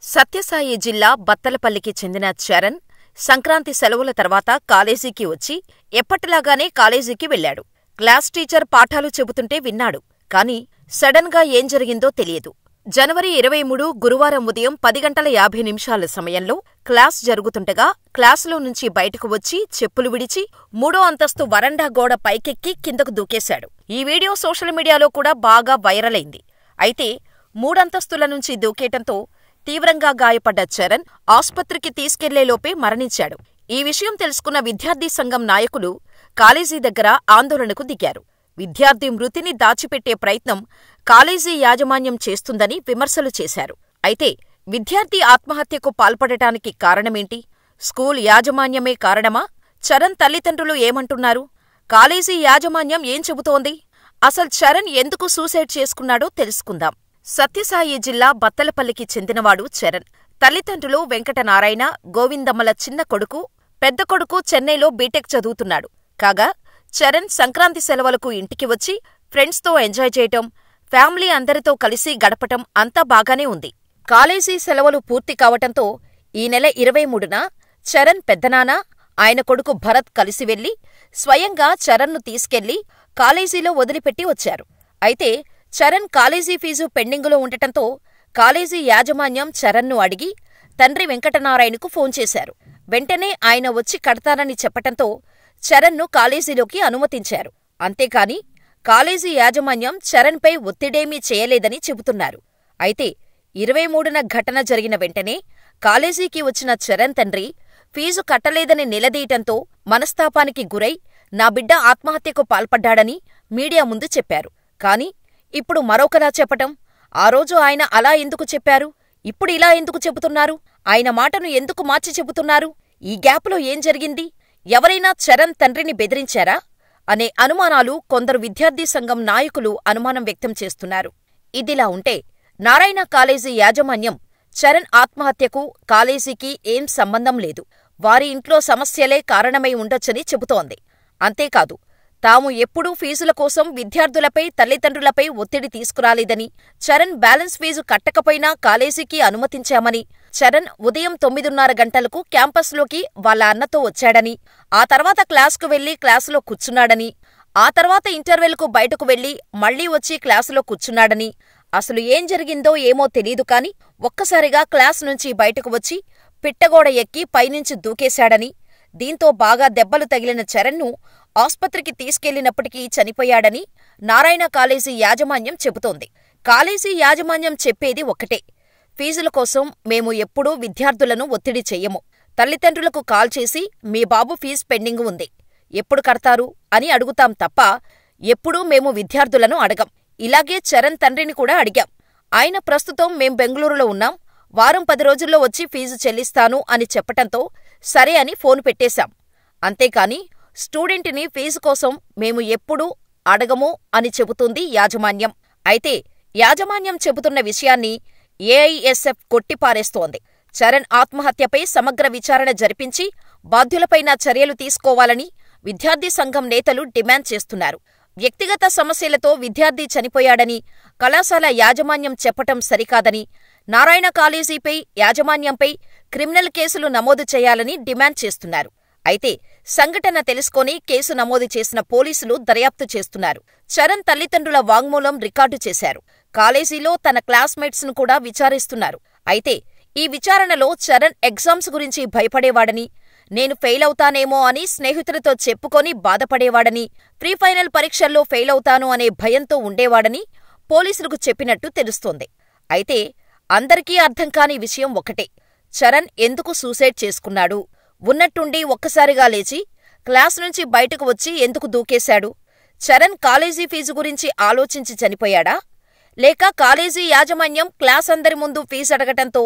సత్యసాయి జిల్లా బత్తలపల్లికి చెందిన చరణ్ సంక్రాంతి సెలవుల తర్వాత కాలేజీకి వచ్చి ఎప్పటిలాగానే కాలేజీకి వెళ్ళాడు. క్లాస్ టీచర్ పాఠాలు చెబుతుంటే విన్నాడు. కాని సడన్ గా ఏం జరిగిందో తెలియదు. జనవరి 23 గురువారం ఉదయం 10:50 సమయంలో క్లాస్ జరుగుతుండగా క్లాసులో నుంచి బయటకు వచ్చి చెప్పులు విడిచి 3వ అంతస్తు వరండా గోడ పైకెక్కి కిందకు దూకేశాడు. ఈ వీడియో సోషల్ మీడియాలో కూడా బాగా వైరల్ అయింది. అయితే 3 అంతస్తుల నుంచి దూకేయటంతో తీవ్రంగా గాయపడ్డ చరణ్ ఆస్పత్రికి తీసుకెళ్లేలోపే మరణించాడు. ఈ విషయం తెలుసుకున్న విద్యార్థి సంఘం నాయకులు కాలేజీ దగ్గర ఆందోళనకు దిగారు. విద్యార్థి మృతిని దాచిపెట్టే ప్రయత్నం కాలేజీ యాజమాన్యం చేస్తుందని విమర్శలు చేశారు. అయితే విద్యార్థి ఆత్మహత్యకు పాల్పడటానికి కారణమేంటి? స్కూల్ యాజమాన్యమే కారణమా? చరణ్ తల్లిదండ్రులు ఏమంటున్నారు? కాలేజీ యాజమాన్యం ఏం చెబుతోంది? అసలు చరణ్ ఎందుకు సూసైడ్ చేసుకున్నాడో తెలుసుకుందాం. సత్యసాయి జిల్లా బత్తలపల్లికి చెందినవాడు చరణ్. తల్లిదండ్రులు వెంకటనారాయణ, గోవిందమ్మల చిన్న కొడుకు, పెద్ద కొడుకు చెన్నైలో బీటెక్ చదువుతున్నాడు. కాగా చరణ్ సంక్రాంతి సెలవులకు ఇంటికి వచ్చి ఫ్రెండ్స్తో ఎంజాయ్ చేయటం, ఫ్యామిలీ అందరితో కలిసి గడపటం అంతా బాగానే ఉంది. కాలేజీ సెలవులు పూర్తి కావటంతో ఈ నెల 23న చరణ్ పెద్దనాన్న, ఆయన కొడుకు భరత్ కలిసి వెళ్లి స్వయంగా చరణ్ను తీసుకెళ్లి కాలేజీలో వదిలిపెట్టి వచ్చారు. అయితే చరణ్ కాలేజీ ఫీజు పెండింగులో ఉండటంతో కాలేజీ యాజమాన్యం చరణ్ను అడిగి తండ్రి వెంకటనారాయణకు ఫోన్ చేశారు. వెంటనే ఆయన వచ్చి కడతానని చెప్పటంతో చరణ్ను కాలేజీలోకి అనుమతించారు. అంతేకాని కాలేజీ యాజమాన్యం చరణ్పై ఒత్తిడేమీ చేయలేదని చెబుతున్నారు. అయితే 23న ఘటన జరిగిన వెంటనే కాలేజీకి వచ్చిన చరణ్ తండ్రి ఫీజు కట్టలేదని నిలదీయటంతో మనస్తాపానికి గురై నా బిడ్డ ఆత్మహత్యకు పాల్పడ్డాడని మీడియా ముందు చెప్పారు. కాని ఇప్పుడు మరొకలా చెప్పటం, ఆ రోజు ఆయన అలా ఎందుకు చెప్పారు, ఇప్పుడు ఇలా ఎందుకు చెబుతున్నారు, ఆయన మాటను ఎందుకు మార్చి చెబుతున్నారు, ఈ గ్యాప్లో ఏం జరిగింది, ఎవరైనా చరణ్ తండ్రిని బెదిరించారా అనే అనుమానాలు కొందరు విద్యార్థి సంఘం నాయకులు అనుమానం వ్యక్తం చేస్తున్నారు. ఇదిలా ఉంటే నారాయణ కాలేజీ యాజమాన్యం చరణ్ ఆత్మహత్యకు కాలేజీకి ఏం సంబంధం లేదు, వారి ఇంట్లో సమస్యలే కారణమై ఉండొచ్చని చెబుతోంది. అంతేకాదు, తాము ఎప్పుడూ ఫీజుల కోసం విద్యార్థులపై, తల్లిదండ్రులపై ఒత్తిడి తీసుకురాలేదని, చరణ్ బ్యాలెన్స్ ఫీజు కట్టకపోయినా కాలేజీకి అనుమతించామని, చరణ్ ఉదయం 9:30 గంటలకు క్యాంపస్లోకి వాళ్ళ అన్నతో వచ్చాడని, ఆ తర్వాత క్లాసుకు వెళ్లి క్లాసులో కూర్చున్నాడని, ఆ తర్వాత ఇంటర్వెల్కు బయటకు వెళ్లి మళ్లీ వచ్చి క్లాసులో కూర్చున్నాడని, అసలు ఏం జరిగిందో ఏమో తెలీదు కాని ఒక్కసారిగా క్లాస్ నుంచి బయటకు వచ్చి పిట్టగోడ ఎక్కి పైనుంచి దూకేశాడని, దీంతో బాగా దెబ్బలు తగిలిన చరణ్ను ఆస్పత్రికి తీసుకెళ్లినప్పటికీ చనిపోయాడని నారాయణ కాలేజీ యాజమాన్యం చెబుతోంది. కాలేజీ యాజమాన్యం చెప్పేది ఒక్కటే, ఫీజుల కోసం మేము ఎప్పుడూ విద్యార్థులను ఒత్తిడి చెయ్యము. తల్లిదండ్రులకు కాల్ చేసి మీ బాబు ఫీజు పెండింగ్ ఉంది, ఎప్పుడు కడతారు అని అడుగుతాం తప్ప ఎప్పుడూ మేము విద్యార్థులను అడగం. ఇలాగే చరణ్ తండ్రిని కూడా అడిగాం. ఆయన ప్రస్తుతం మేం బెంగళూరులో ఉన్నాం, వారం 10 రోజుల్లో వచ్చి ఫీజు చెల్లిస్తాను అని చెప్పటంతో సరే అని ఫోన్ పెట్టేశాం. అంతేకాని స్టూడెంట్ని ఫీజు కోసం మేము ఎప్పుడూ అడగము అని చెబుతుంది యాజమాన్యం. అయితే యాజమాన్యం చెబుతున్న విషయాన్ని ఏఐఎస్ఎఫ్ కొట్టిపారేస్తోంది. చరణ్ ఆత్మహత్యపై సమగ్ర విచారణ జరిపించి బాధ్యులపైన చర్యలు తీసుకోవాలని విద్యార్థి సంఘం నేతలు డిమాండ్ చేస్తున్నారు. వ్యక్తిగత సమస్యలతో విద్యార్థి చనిపోయాడని కళాశాల యాజమాన్యం చెప్పటం సరికాదని, నారాయణ కాలేజీపై, యాజమాన్యంపై క్రిమినల్ కేసులు నమోదు చేయాలని డిమాండ్ చేస్తున్నారు. అయితే సంఘటన తెలుసుకొని కేసు నమోదు చేసిన పోలీసులు దర్యాప్తు చేస్తున్నారు. చరణ్ తల్లిదండ్రుల వాంగ్మూలం రికార్డు చేశారు. కాలేజీలో తన క్లాస్మేట్స్ను కూడా విచారిస్తున్నారు. అయితే ఈ విచారణలో చరణ్ ఎగ్జామ్స్ గురించి భయపడేవాడని, నేను ఫెయిలవుతానేమో అని స్నేహితులతో చెప్పుకొని బాధపడేవాడని, ప్రీ ఫైనల్ పరీక్షల్లో ఫెయిలవుతాను అనే భయంతో ఉండేవాడని పోలీసులకు చెప్పినట్టు తెలుస్తోంది. అయితే అందరికీ అర్థం కాని విషయం ఒకటే, చరణ్ ఎందుకు సూసైడ్ చేసుకున్నాడు? ఉన్నట్టుండి ఒక్కసారిగా లేచి క్లాస్ నుంచి బయటకు వచ్చి ఎందుకు దూకేశాడు? చరణ్ కాలేజీ ఫీజు గురించి ఆలోచించి చనిపోయాడా? లేక కాలేజీ యాజమాన్యం క్లాస్ అందరి ముందు ఫీజు అడగటంతో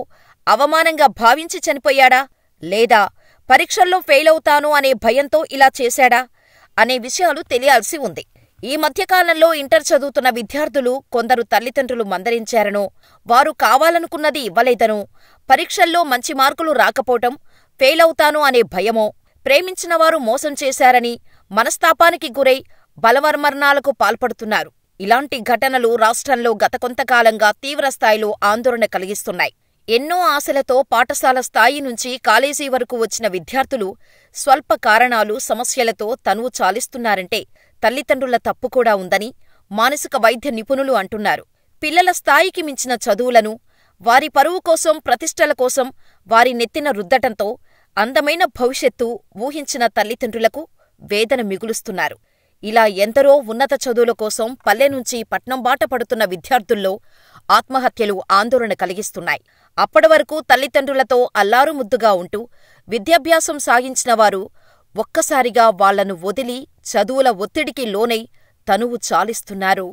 అవమానంగా భావించి చనిపోయాడా? లేదా పరీక్షల్లో ఫెయిలవుతాను అనే భయంతో ఇలా చేశాడా? అనే విషయాలు తెలియాల్సి ఉంది. ఈ మధ్యకాలంలో ఇంటర్ చదువుతున్న విద్యార్థులు కొందరు తల్లిదండ్రులు మందలించారనో, వారు కావాలనుకున్నది ఇవ్వలేదనో, పరీక్షల్లో మంచి మార్కులు రాకపోవటం, ఫెయిలవుతాను అనే భయమో, ప్రేమించినవారు మోసం చేశారని మనస్తాపానికి గురై బలవన్మరణాలకు పాల్పడుతున్నారు. ఇలాంటి ఘటనలు రాష్ట్రంలో గత కొంతకాలంగా తీవ్రస్థాయిలో ఆందోళన కలిగిస్తున్నాయి. ఎన్నో ఆశలతో పాఠశాల స్థాయి నుంచి కాలేజీ వరకు వచ్చిన విద్యార్థులు స్వల్ప కారణాలు, సమస్యలతో తనువు చాలిస్తున్నారంటే తల్లిదండ్రుల తప్పు కూడా ఉందని మానసిక వైద్య నిపుణులు అంటున్నారు. పిల్లల స్థాయికి మించిన చదువులను, వారి పరువు కోసం, ప్రతిష్టల కోసం వారి నెత్తిన రుద్దటంతో అందమైన భవిష్యత్తు ఊహించిన తల్లిదండ్రులకు వేదన మిగులుస్తున్నారు. ఇలా ఎందరో ఉన్నత చదువుల కోసం పల్లె నుంచి పట్నం బాట పడుతున్న విద్యార్థుల్లో ఆత్మహత్యలు ఆందోళన కలిగిస్తున్నాయి. అప్పటివరకు తల్లిదండ్రులతో అల్లారుముద్దుగా ఉంటూ విద్యాభ్యాసం సాగించిన వారు ఒక్కసారిగా వాళ్లను వదిలి చదువుల ఒత్తిడికి లోనై తనువు చాలిస్తున్నారు.